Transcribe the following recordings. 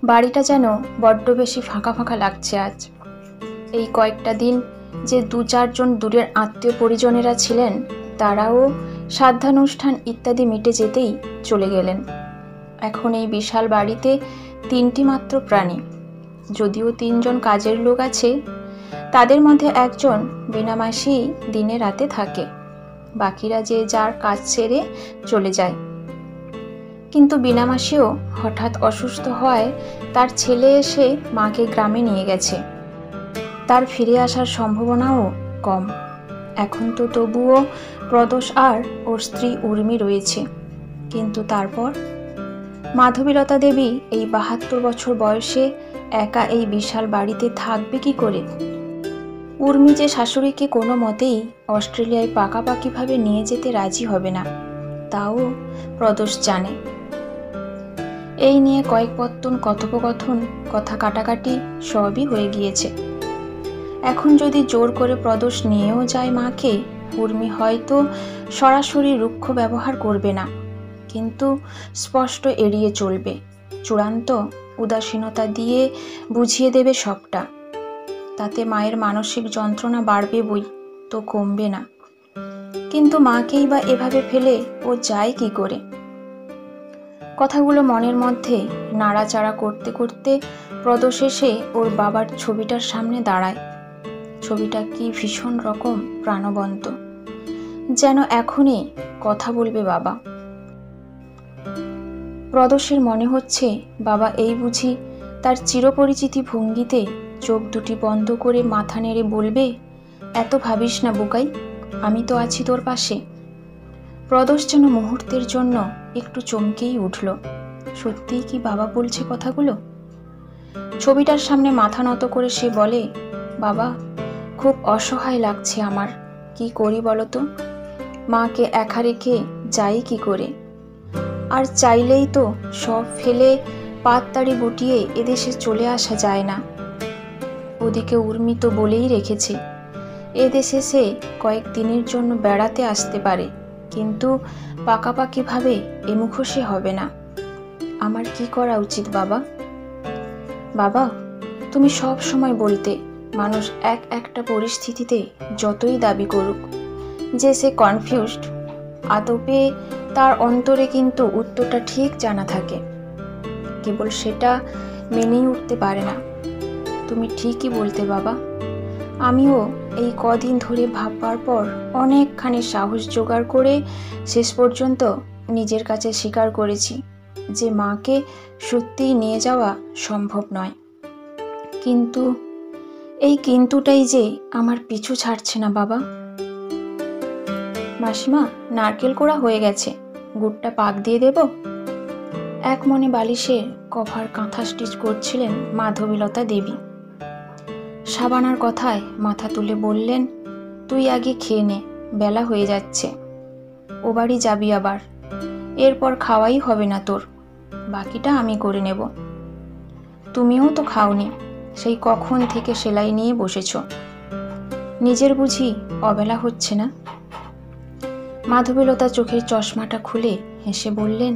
বাড়িটা যেন বড্ড বেশি ফাঁকা ফাঁকা লাগছে আজ। এই কয়েকটা দিন যে 2-4 জন দূরের আত্মীয় পরিজনেরা ছিলেন, তারাও শ্রাদ্ধানুষ্ঠান ইত্যাদি মিটে যেতেই চলে গেলেন। এখন এই বিশাল বাড়িতে 3টি মাত্র প্রাণী। যদিও 3 জন কাজের লোক আছে, তাদের মধ্যে একজন বিনামাসেই দিনে রাতে থাকে, বাকিরা যে যার কাজ সেরে চলে যায়। কিন্তু বিনামাসিও হঠাৎ অসুস্থ হওয়ায় তার ছেলে এসে মাকে গ্রামে নিয়ে গেছে। তার ফিরে আসার সম্ভাবনাও কম। এখন তো তবুও প্রদোষ আর ওর স্ত্রী উর্মি রয়েছে, কিন্তু তারপর মাধবীলতা দেবী এই 72 বছর বয়সে একা এই বিশাল বাড়িতে থাকবে কি করে? উর্মি যে শাশুড়িকে কোনো মতেই অস্ট্রেলিয়ায় পাকাপাকিভাবে নিয়ে যেতে রাজি হবে না, তাও প্রদোষ জানে। এই নিয়ে কয়েক পত্তন কথোপকথন, কথা কাটাকাটি সবই হয়ে গিয়েছে। এখন যদি জোর করে প্রদোষ নিয়েও যায় মাকে, উর্মি হয়তো সরাসরি রুক্ষ ব্যবহার করবে না, কিন্তু স্পষ্ট এড়িয়ে চলবে, চূড়ান্ত উদাসীনতা দিয়ে বুঝিয়ে দেবে সবটা। তাতে মায়ের মানসিক যন্ত্রণা বাড়বে বই তো, কমবে না। কিন্তু মাকেই বা এভাবে ফেলে ও যায় কি করে? কথাগুলো মনের মধ্যে নাড়াচাড়া করতে করতে প্রদোষ এসে ওর বাবার ছবিটার সামনে দাঁড়ায়। ছবিটা কি ভীষণ রকম প্রাণবন্ত, যেন এখনই কথা বলবে বাবা। প্রদোষের মনে হচ্ছে বাবা এই বুঝি তার চিরপরিচিতি ভঙ্গিতে চোখ দুটি বন্ধ করে মাথা নেড়ে বলবে, এত ভাবিস না বুকাই, আমি তো আছি তোর পাশে। প্রদোষ যেন মুহূর্তের জন্য একটু চমকেই উঠল। সত্যিই কি বাবা বলছে কথাগুলো? ছবিটার সামনে মাথা নত করে সে বলে, বাবা, খুব অসহায় লাগছে আমার, কি করি বলো তো? মাকে একা রেখে যাই কি করে? আর চাইলেই তো সব ফেলে পাততাড়ি গুটিয়ে এদেশে চলে আসা যায় না। ওদিকে উর্মি তো বলেই রেখেছে এদেশে সে কয়েকদিনের জন্য বেড়াতে আসতে পারে, কিন্তু পাকাপাকিভাবে এমুখো সে হবে না। আমার কি করা উচিত বাবা? বাবা, তুমি সব সময় বলতে মানুষ একটা পরিস্থিতিতে যতই দাবি করুক যে সে কনফিউজড, আদপে তার অন্তরে কিন্তু উত্তরটা ঠিক জানা থাকে, কেবল সেটা মেনেই উঠতে পারে না। তুমি ঠিকই বলতে বাবা। আমিও এই কদিন ধরে ভাববার পর অনেকখানি সাহস জোগাড় করে শেষ পর্যন্ত নিজের কাছে স্বীকার করেছি যে মাকে সত্যিই নিয়ে যাওয়া সম্ভব নয়। কিন্তু এই কিন্তুটাই যে আমার পিছু ছাড়ছে না বাবা। মাসিমা, নারকেল কোড়া হয়ে গেছে, গুড়টা পাক দিয়ে দেব? এক মনে বালিশের কভার কাঁথা স্টিচ করছিলেন মাধবীলতা দেবী। সাবানার কথায় মাথা তুলে বললেন, তুই আগে খেয়ে নে, বেলা হয়ে যাচ্ছে। ও বাড়ি যাবি আবার, এরপর খাওয়াই হবে না তোর, বাকিটা আমি করে নেব। তুমিও তো খাওনি, সেই কখন থেকে সেলাই নিয়ে বসেছ। নিজের বুঝি অবেলা হচ্ছে না? মাধবীলতা চোখের চশমাটা খুলে হেসে বললেন,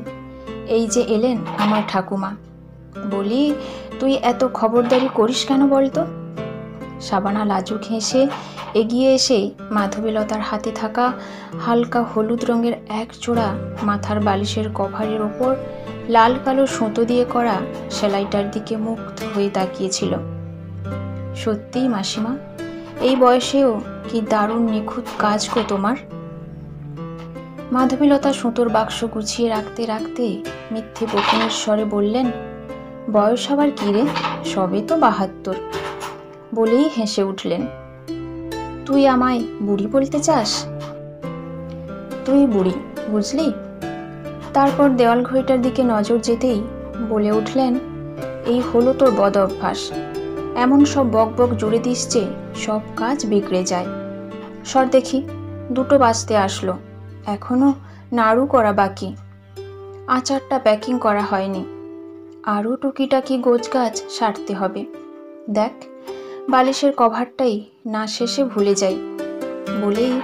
এই যে এলেন আমার ঠাকুমা। বলি, তুই এত খবরদারি করিস কেন বলতো? সাবানা লাজুক হেসে এগিয়ে এসে মাধবীলতার হাতে থাকা হালকা হলুদ রঙের এক জোড়া মাথার বালিশের কভারের ওপর লাল কালো সুতো দিয়ে করা সেলাইটার দিকে মুগ্ধ হয়ে তাকিয়েছিল। সত্যিই মাসিমা, এই বয়সেও কি দারুণ নিখুঁত কাজ গো তোমার। মাধবীলতা সুতোর বাক্স গুছিয়ে রাখতে রাখতে মিথ্যে বকুনের স্বরে বললেন, বয়স আবার কি রে, সবে তো 72। বলেই হেসে উঠলেন, তুই আমায় বুড়ি বলতে চাস? তুই বুড়ি, বুঝলি? তারপর দেওয়াল ঘড়িটার দিকে নজর যেতেই বলে উঠলেন, এই হলো তোর বদ অভ্যাস, এমন সব বক বক জুড়ে দিস যে সব কাজ বিগড়ে যায়। সর দেখি, 2টো বাজতে আসলো, এখনো নাড়ু করা বাকি, আচারটা প্যাকিং করা হয়নি, আরও টুকিটাকি গোছগাছ সারতে হবে। দেখ, বালিশের কভারটাই না শেষে ভুলে যাই। বলেই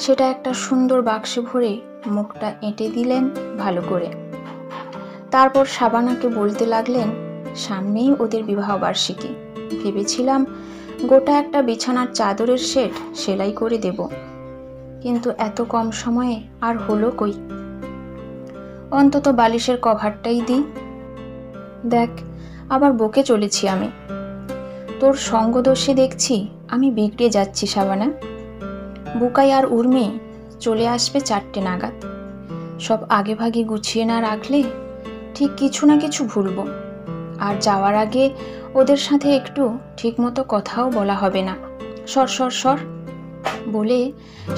সেটা একটা সুন্দর বাক্সে ভরে মুখটা এঁটে দিলেন ভালো করে। তারপর সাবানাকে বলতে লাগলেন, সামনেই ওদের বিবাহবার্ষিকী। ভেবেছিলাম গোটা একটা বিছানার চাদরের সেট সেলাই করে দেব, কিন্তু এত কম সময়ে আর হলো কই। অন্তত বালিশের কভারটাই দিই। দেখ, আবার বকে চলেছি আমি। তোর সঙ্গদোষে দেখছি আমি বিগড়ে যাচ্ছি শাবানা। বুকাই আর উর্মি চলে আসবে 4টে নাগাদ। সব আগে ভাগে গুছিয়ে না রাখলে ঠিক কিছু না কিছু ভুলব, আর যাওয়ার আগে ওদের সাথে একটু ঠিকমতো কথাও বলা হবে না। সর সর সর বলে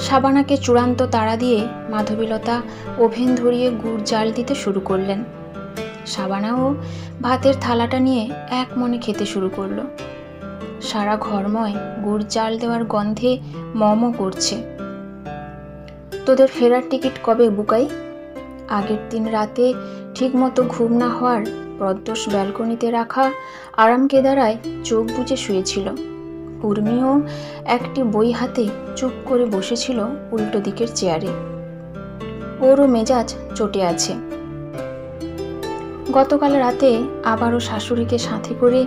শাবানাকে চূড়ান্ত তাড়া দিয়ে মাধবীলতা ওভেন ধরিয়ে গুড় জাল দিতে শুরু করলেন। শাবানাও ভাতের থালাটা নিয়ে এক মনে খেতে শুরু করলো। সারা ঘরময় গুড় জাল দেওয়ার গন্ধে মম করছে। তোদের ফেরার টিকিট কবে বুকাই? আগের দিন রাতে ঠিকমতো ঘুম না হওয়ার প্রদোষ ব্যালকনিতে রাখা আরাম কেদারায় চোখ বুজে শুয়েছিল। উর্মিও একটি বই হাতে চুপ করে বসেছিল উল্টো দিকের চেয়ারে। ওরও মেজাজ চটে আছে। গতকাল রাতে আবারও শাশুড়িকে সাথে করে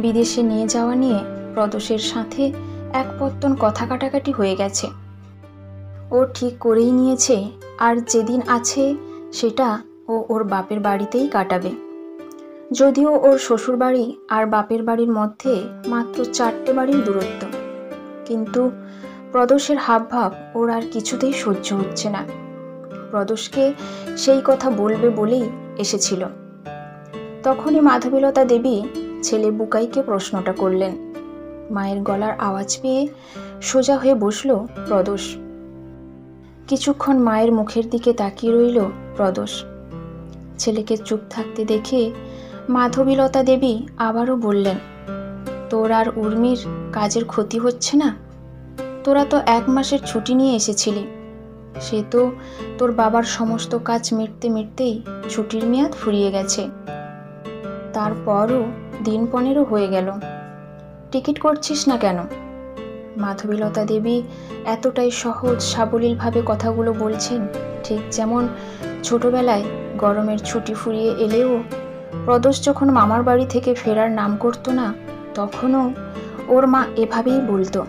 বিদেশে নিয়ে যাওয়া নিয়ে প্রদোষের সাথে এক পত্তন কথা কাটাকাটি হয়ে গেছে। ও ঠিক করেই নিয়েছে আর যেদিন আছে সেটা ও ওর বাপের বাড়িতেই কাটাবে। যদিও ওর শ্বশুর বাড়ি আর বাপের বাড়ির মধ্যে মাত্র 4টে বাড়ির দূরত্ব, কিন্তু প্রদোষের হাবভাব ওর আর কিছুতেই সহ্য হচ্ছে না। প্রদোষকে সেই কথা বলবে বলেই এসেছিল। তখনই মাধবীলতা দেবী ছেলে বুকাইকে প্রশ্নটা করলেন। মায়ের গলার আওয়াজ পেয়ে সোজা হয়ে বসল প্রদোষ। কিছুক্ষণ মায়ের মুখের দিকে তাকিয়ে রইল প্রদোষ। ছেলেকে চুপ থাকতে দেখে মাধবীলতা দেবী আবারও বললেন, তোর আর উর্মির কাজের ক্ষতি হচ্ছে না? তোরা তো 1 মাসের ছুটি নিয়ে এসেছিলি। সে তো তোর বাবার সমস্ত কাজ মিটতে মিটতেই ছুটির মেয়াদ ফুরিয়ে গেছে। তারপরও দিন 15 হয়ে গেল, টিকিট করছিস না কেন? মাধবীলতা দেবী এতটাই সহজ সাবলীলভাবে কথাগুলো বলছেন, ঠিক যেমন ছোটবেলায় গরমের ছুটি ফুরিয়ে এলেও প্রদোষ যখন মামার বাড়ি থেকে ফেরার নাম করতো না, তখনও ওর মা এভাবেই বলতো।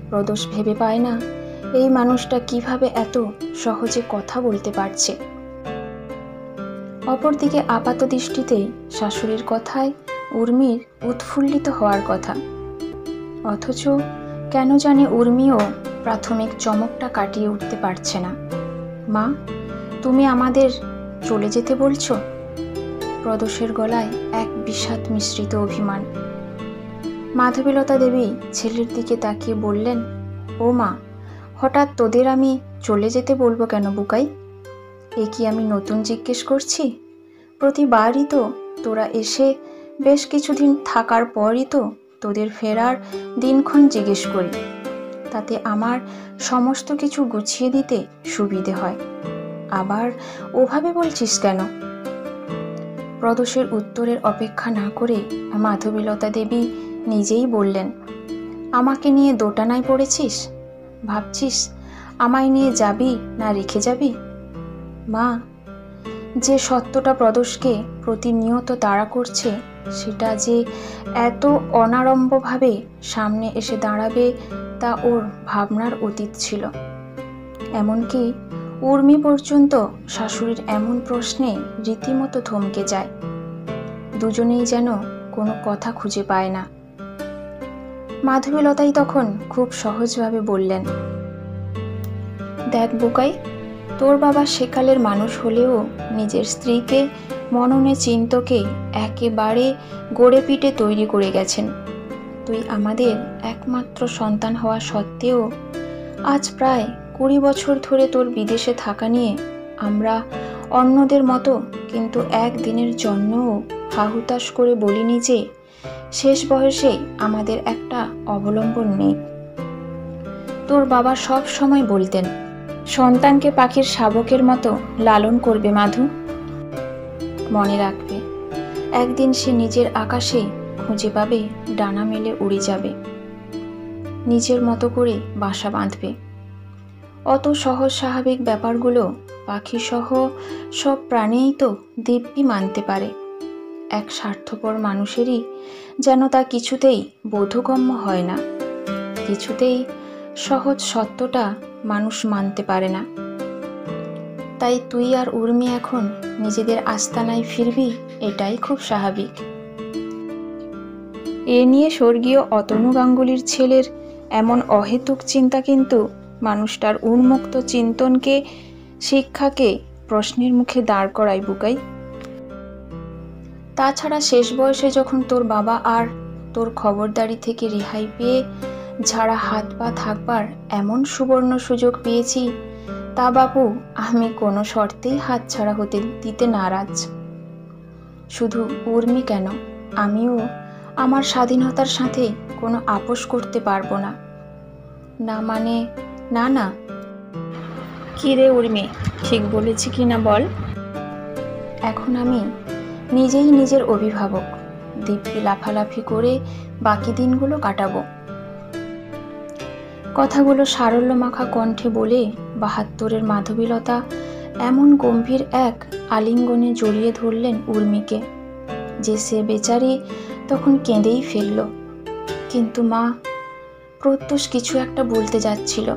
প্রদোষ ভেবে পায় না এই মানুষটা কিভাবে এত সহজে কথা বলতে পারছে। অপরদিকে আপাত দৃষ্টিতে শাশুড়ির কথায় উর্মির উৎফুল্লিত হওয়ার কথা, অথচ কেন জানি উর্মিও প্রাথমিক চমকটা কাটিয়ে উঠতে পারছে না। মা, তুমি আমাদের চলে যেতে বলছো? প্রদোষের গলায় এক বিষাদ মিশ্রিত অভিমান। মাধবীলতা দেবী ছেলের দিকে তাকিয়ে বললেন, ও মা, হঠাৎ তোদের আমি চলে যেতে বলবো কেন বুকাই? এ কি আমি নতুন জিজ্ঞেস করছি? প্রতিবারই তো তোরা এসে বেশ কিছুদিন থাকার পরই তো তোদের ফেরার দিনক্ষণ জিজ্ঞেস করি। তাতে আমার সমস্ত কিছু গুছিয়ে দিতে সুবিধে হয়। আবার ওভাবে বলছিস কেন? প্রদোষের উত্তরের অপেক্ষা না করে মাধবীলতা দেবী নিজেই বললেন, আমাকে নিয়ে দোটানায় পড়েছিস? ভাবছিস আমায় নিয়ে যাবি না রেখে যাবি? মা, যে সত্যটা প্রদোষকে প্রতিনিয়ত তাড়া করছে, সেটা যে এত অনাড়ম্বরভাবে সামনে এসে দাঁড়াবে তা ওর ভাবনার অতীত ছিল। এমনকি উর্মি পর্যন্ত শাশুড়ির এমন প্রশ্নে রীতিমতো থমকে যায়। দুজনেই যেন কোনো কথা খুঁজে পায় না। মাধবীলতাই তখন খুব সহজভাবে বললেন, দেখ বুকাই, তোর বাবা সেকালের মানুষ হলেও নিজের স্ত্রীকে মননে চিন্তকে একেবারে গড়ে পিটে তৈরি করে গেছেন। তুই আমাদের একমাত্র সন্তান হওয়া সত্ত্বেও আজ প্রায় 20 বছর ধরে তোর বিদেশে থাকা নিয়ে আমরা অন্যদের মতো কিন্তু একদিনের জন্যও হাহুতাশ করে বলিনি যে শেষ বয়সে আমাদের একটা অবলম্বন নেই। তোর বাবা সব সময় বলতেন, সন্তানকে পাখির শাবকের মতো লালন করবে মাধু। মনে রাখবে, একদিন সে নিজের আকাশে খুঁজে পাবে ডানা মেলে উড়ে যাবে, নিজের মতো করে বাসা বাঁধবে। অত সহজ স্বাভাবিক ব্যাপারগুলো পাখিসহ সব প্রাণীই তো দিব্যি মানতে পারে। এক স্বার্থপর মানুষেরই যেন তা কিছুতেই বোধগম্য হয় না, কিছুতেই সহজ সত্যটা মানুষ মানতে পারে না। তাই তুই আর উর্মি এখন নিজেদের আস্তানায় ফিরবি, এটাই খুব স্বাভাবিক। এ নিয়ে স্বর্গীয় অতনু গাঙ্গুলির ছেলের এমন অহেতুক চিন্তা কিন্তু মানুষটার উন্মুক্ত চিন্তনকে, শিক্ষাকে প্রশ্নের মুখে দাঁড় করায় বুকাই। তাছাড়া শেষ বয়সে যখন তোর বাবা আর তোর খবরদারি থেকে রেহাই পেয়ে ঝাড়া হাত পা থাকবার এমন সুবর্ণ সুযোগ পেয়েছি, তা বাপু আমি কোনো শর্তেই হাতছাড়া হতে দিতে নারাজ। শুধু উর্মি কেন, আমিও আমার স্বাধীনতার সাথে কোনো আপোষ করতে পারবো না। না মানে না না। কি রে উর্মি, ঠিক বলেছি কি না বল? এখন আমি নিজেই নিজের অভিভাবক, দিব্যি লাফালাফি করে বাকি দিনগুলো কাটাবো। কথাগুলো সারল্য মাখা কণ্ঠে বলে ৭২-এর মাধবীলতা এমন গম্ভীর এক আলিঙ্গনে জড়িয়ে ধরলেন উর্মিকে যে সে বেচারি তখন কেঁদেই ফেলল। কিন্তু মা প্রত্যুষ কিছু একটা বলতে যাচ্ছিল,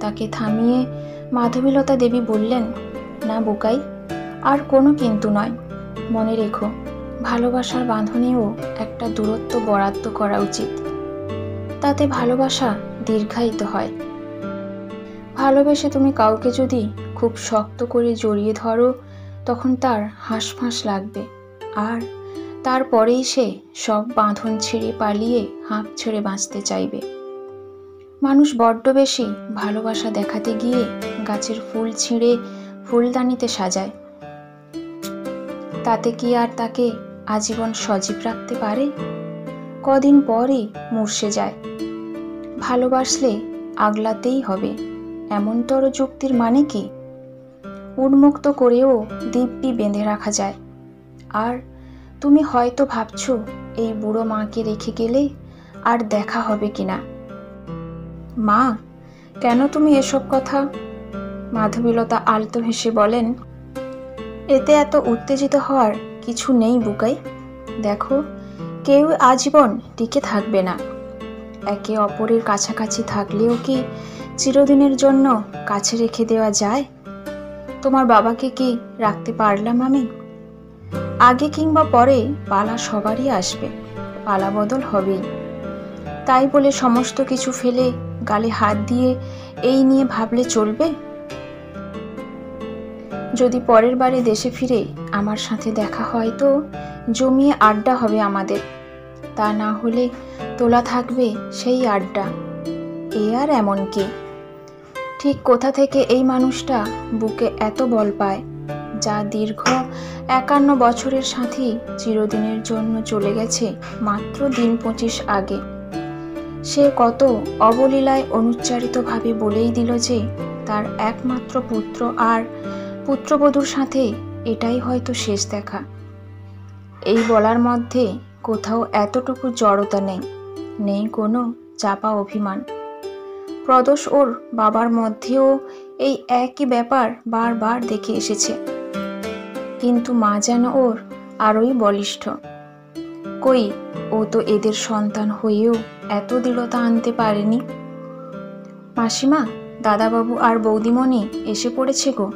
তাকে থামিয়ে মাধবীলতা দেবী বললেন, না বুকাই, আর কোনো কিন্তু নয়। মনে রেখো, ভালোবাসার বাঁধনেও একটা দূরত্ব বরাদ্দ করা উচিত, তাতে ভালোবাসা দীর্ঘায়িত হয়। ভালোবেসে তুমি কাউকে যদি খুব শক্ত করে জড়িয়ে ধরো, তখন তার হাঁসফাঁস লাগবে, আর তারপরেই সে সব বাঁধন ছেড়ে পালিয়ে হাঁপ ছেড়ে বাঁচতে চাইবে। মানুষ বড্ড বেশি ভালোবাসা দেখাতে গিয়ে গাছের ফুল ছিঁড়ে ফুলদানিতে সাজায়, তাতে কি আর তাকে আজীবন সজীব রাখতে পারে? কদিন পরই মুর্ষে যায়। ভালোবাসলে আগলাতেই হবে, এমনতর যুক্তির মানে কি? উন্মুক্ত করেও দিব্যি বেঁধে রাখা যায়। আর তুমি হয়তো ভাবছো এই বুড়ো মাকে রেখে গেলে আর দেখা হবে কিনা। মা, কেন তুমি এসব কথা? মাধবীলতা আলতো হেসে বলেন, এতে এত উত্তেজিত হওয়ার কিছু নেই বুকাই। দেখো, কেউ আজীবন টিকে থাকবে না। একে অপরের কাছাকাছি থাকলেও কি চিরদিনের জন্য কাছে রেখে দেওয়া যায়? তোমার বাবাকে কি রাখতে পারলাম আমি? আগে কিংবা পরে পালা সবারই আসবে, পালা বদল হবেই। তাই বলে সমস্ত কিছু ফেলে গালে হাত দিয়ে এই নিয়ে ভাবলে চলবে? যদি পরের বারে দেশে ফিরে আমার সাথে দেখা হয় তো জমিয়ে আড্ডা হবে আমাদের, তা না হলে তোলা থাকবে সেই আড্ডা। এ আর এমন কি? ঠিক কোথা থেকে এই মানুষটা বুকে এত বল পায়, যা দীর্ঘ ৫১ বছরের সাথী চিরদিনের জন্য চলে গেছে মাত্র দিন ২৫ আগে। সে কত অবলীলায় অনুচ্চারিতভাবে বলেই দিল যে তার একমাত্র পুত্র আর পুত্রবধূর সাথে এটাই হয়তো শেষ দেখা। এই বলার মধ্যে কোথাও এতটুকু জড়তা নেই, নেই কোনো চাপা অভিমান। প্রদোষ ওর বাবার মধ্যেও এই একই ব্যাপার বারবার দেখে এসেছে, কিন্তু মা যেন ওর আরোই বলিষ্ঠ। কই, ও তো এদের সন্তান হয়েও এত দৃঢ়তা আনতে পারেনি। মাসিমা, দাদাবাবু আর বৌদিমণি এসে পড়েছে গো,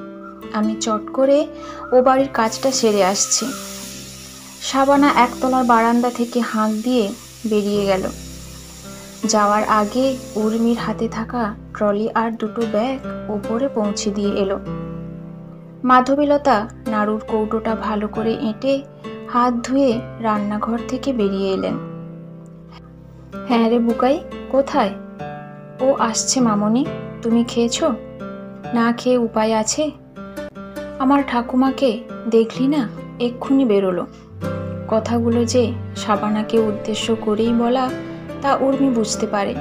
আমি চট করে ও বাড়ির কাজটা সেরে আসছি। শাবানা একতলার বারান্দা থেকে হাঁক দিয়ে বেরিয়ে গেল। যাওয়ার আগে উর্মির হাতে থাকা ট্রলি আর দুটো ব্যাগ ওপরে পৌঁছে দিয়ে এলো। মাধবীলতা নাড়ুর কৌটোটা ভালো করে এঁটে হাত ধুয়ে রান্নাঘর থেকে বেরিয়ে এলেন। হ্যাঁ রে বুকাই, কোথায়? ও আসছে মামনি, তুমি খেয়েছো? না খেয়ে উপায় আছে? আমার ঠাকুমাকে দেখলি না, এক্ষুনি বেরোলো। কথাগুলো যে শাবানাকে উদ্দেশ্য করেই বলা তা উর্মি বুঝতে পারে।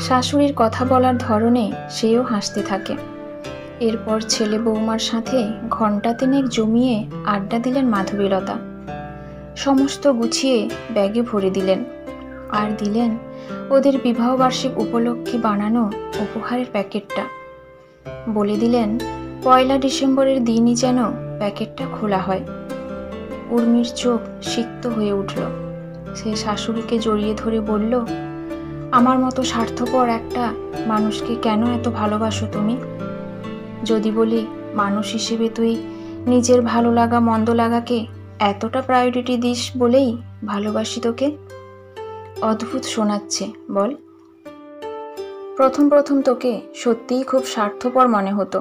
শাশুড়ির কথা বলার ধরনে সেও হাসতে থাকে। এরপর ছেলে বৌমার সাথে ঘণ্টা তিনেক জমিয়ে আড্ডা দিলেন মাধবীলতা। সমস্ত গুছিয়ে ব্যাগে ভরে দিলেন, আর দিলেন ওদের বিবাহবার্ষিক উপলক্ষে বানানো উপহারের প্যাকেটটা। বলে দিলেন ১লা ডিসেম্বরের দিনই যেন প্যাকেটটা খোলা হয়। উর্মির চোখ সিক্ত হয়ে উঠল। সে শাশুড়িকে জড়িয়ে ধরে বলল, আমার মতো স্বার্থপর একটা মানুষকে কেন এত ভালোবাসো তুমি? যদি বলি মানুষ হিসেবে তুই নিজের ভালো লাগা মন্দ লাগাকে এতটা প্রায়োরিটি দিস বলেই ভালোবাসি তোকে? অদ্ভুত শোনাচ্ছে বল? প্রথম প্রথম তোকে সত্যিই খুব স্বার্থপর মনে হতো,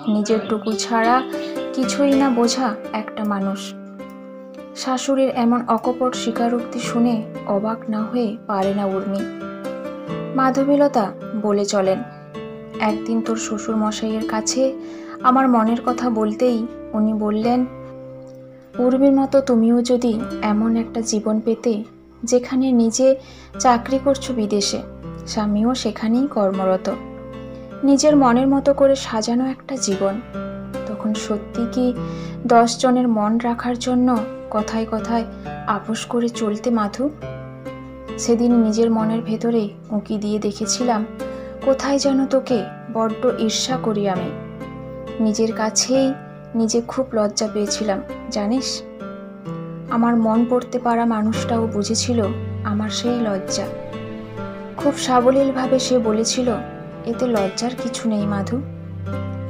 নিজের টুকু ছাড়া কিছুই না বোঝা একটা মানুষ। শাশুড়ির এমন অকপট স্বীকারোক্তি শুনে অবাক না হয়ে পারে না উর্মি। মাধবীলতা বলে চলেন, একদিন তোর শ্বশুর মশাইয়ের কাছে আমার মনের কথা বলতেই উনি বললেন, উর্মির মতো তুমিও যদি এমন একটা জীবন পেতে যেখানে নিজে চাকরি করছো বিদেশে, স্বামীও সেখানেই কর্মরত, নিজের মনের মতো করে সাজানো একটা জীবন, তখন সত্যি কি 10 জনের মন রাখার জন্য কথায় কথায় আপোষ করে চলতে মাধু? সেদিন নিজের মনের ভেতরে উঁকি দিয়ে দেখেছিলাম কোথায় যেন তোকে বড্ড ঈর্ষা করি আমি। নিজের কাছেই নিজে খুব লজ্জা পেয়েছিলাম জানিস। আমার মন পড়তে পারা মানুষটাও বুঝেছিল আমার সেই লজ্জা। খুব সাবলীলভাবে সে বলেছিল, এতে লজ্জার কিছু নেই মাধু,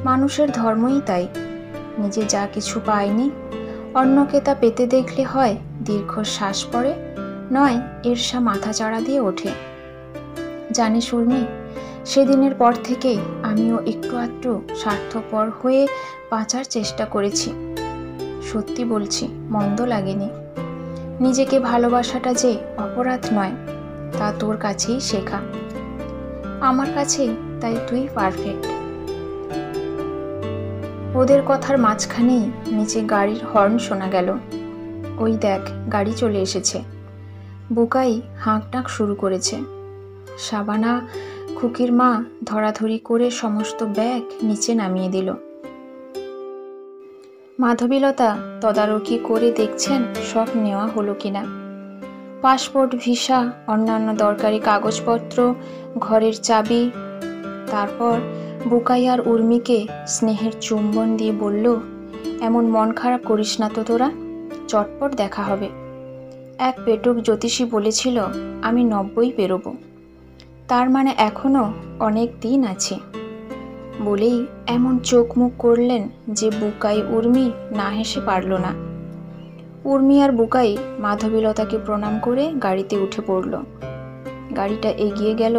মানুষের ধর্মই তাই, নিজে যা কিছু পায়নি অন্যকে তা পেতে দেখলে হয় দীর্ঘশ্বাস পড়ে, নয় ঈর্ষা মাথা চাড়া দিয়ে ওঠে। জানিস উর্মি, সেদিনের পর থেকে আমিও একটু আধটু স্বার্থপর হয়ে বাঁচার চেষ্টা করেছি। সত্যি বলছি, মন্দ লাগেনি। নিজেকে ভালোবাসাটা যে অপরাধ নয় তা তোর কাছেই শেখা। আমার কাছে তাই তুই পারফেক্ট। ওদের কথার মাঝখানেই নিচে গাড়ির হর্ন শোনা গেল। ওই দেখ, গাড়ি চলে এসেছে। বুকাই হাঁকডাক শুরু করেছে। শাবানা খুকির মা ধরাধরি করে সমস্ত ব্যাগ নিচে নামিয়ে দিল। মাধবীলতা তদারকি করে দেখছেন সব নেওয়া হলো কিনা। পাসপোর্ট, ভিসা, অন্যান্য দরকারি কাগজপত্র, ঘরের চাবি। তারপর বুকাই আর উর্মিকে স্নেহের চুম্বন দিয়ে বলল, এমন মন খারাপ করিস না তো তোরা, চটপট দেখা হবে। এক পেটুক জ্যোতিষী বলেছিল আমি 90 পেরোবো, তার মানে এখনো অনেক দিন আছে। বলেই এমন চোখ মুখ করলেন যে বুকাই উর্মি না হেসে পারল না। উর্মি আর বুকাই মাধবীলতাকে প্রণাম করে গাড়িতে উঠে পড়ল। গাড়িটা এগিয়ে গেল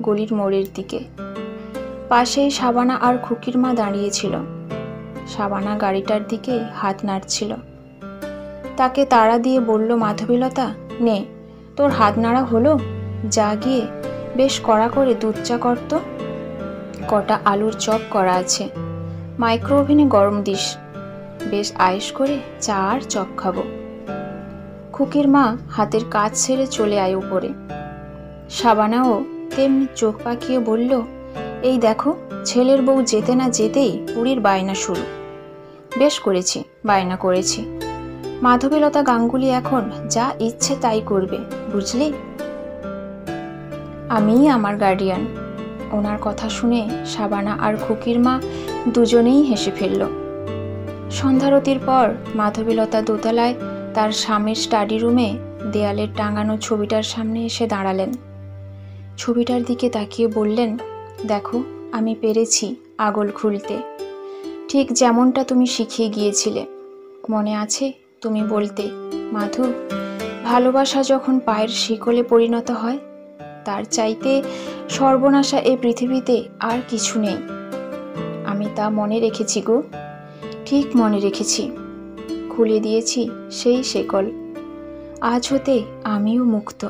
গলির মোড়ের দিকে। পাশেই শাবানা আর খুকির মা দাঁড়িয়েছিল। শাবানা গাড়িটার দিকে হাত নাড়ছিল। তাকে তাড়া দিয়ে বলল মাধবীলতা, নে তোর হাত নাড়া হলো, যা গিয়ে বেশ কড়া করে দুধ চা করত, কটা আলুর চপ করা আছে, মাইক্রো ওভেনে গরম দিস, বেশ আয়েশ করে চা আর চপ খাবো। খুকির মা হাতের কাজ ছেড়ে চলে আয় উপরে। শাবানাও তেমনি চোখ পাকিয়ে বলল, এই দেখো ছেলের বউ যেতে না যেতেই পুরীর বায়না শুরু। বেশ করেছি, বায়না করেছি। মাধবীলতা গাঙ্গুলি এখন যা ইচ্ছে তাই করবে, বুঝলি? আমিই আমার গার্ডিয়ান। ওনার কথা শুনে শাবানা আর খুকির মা দুজনেই হেসে ফেলল। সন্ধ্যারতির পর মাধবীলতা দোতলায় তার স্বামীর স্টাডি রুমে দেয়ালের টাঙানো ছবিটার সামনে এসে দাঁড়ালেন। ছবিটার দিকে তাকিয়ে বললেন, দেখো আমি পেরেছি আগল খুলতে, ঠিক যেমনটা তুমি শিখিয়ে গিয়েছিলে। মনে আছে তুমি বলতে, মাধু, ভালোবাসা যখন পায়ের শিকলে পরিণত হয় তার চাইতে সর্বনাশা এই পৃথিবীতে আর কিছু নেই। আমি তা মনে রেখেছি গো, ঠিক মনে রেখেছি। খুলে দিয়েছি সেই শেকল। আজ হতে আমিও মুক্ত।